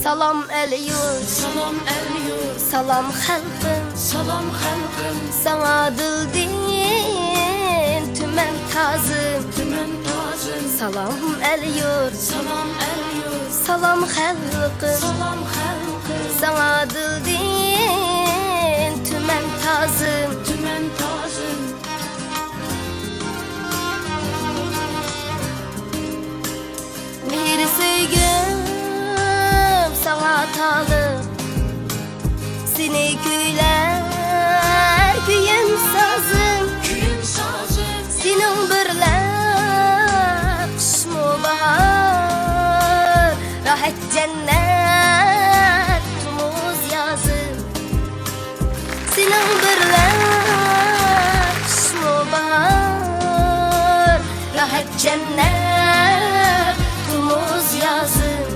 Salam el yurt, Salam el yurt, salam halkım, salam halkım, sana dildin tümen tazım. tümen tacım. Salam el yurt, Salam el yurt, salam halkım, salam halkım, sana dildin tümen tazım. tümen tacım. Bir sevgim sana atalı, seni güler güyüm sazım. Küyüm sazım, Senin birle kışmı bahar, rahat cennet tumuz yazım. Senin birle kışmı bahar, rahat cennet tumuz yazım.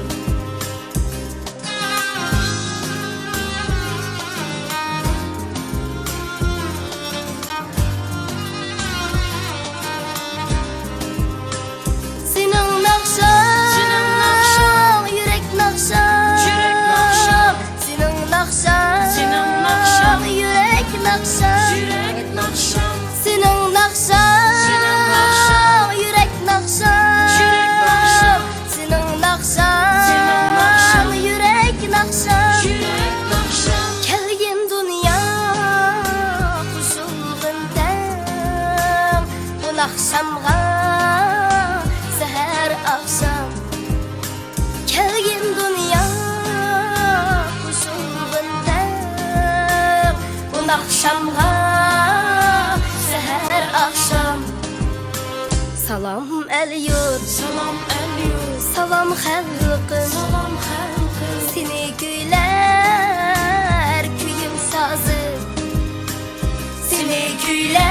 Senin nakşan, yürek nakşan, Yürek nakşan. Senin nakşan, Senin nakşan. yürek nakşan, Yürek nakşan, Senin nakşan, Senin nakşan. yürek nakşan, Yürek nakşan. Senin nakşan, Senin nakşan. yürek nakşan. yürek nakşan. Kelgin dünya kuşulğundan, bu nakşamğa seher akşam. Kelgin dünya kuşulğundan, bu nakşamğa seher akşam. Salam el yurt, Salam el yurt, salam halkım, salam halkım, seni güler küyüm sazım. Seni güler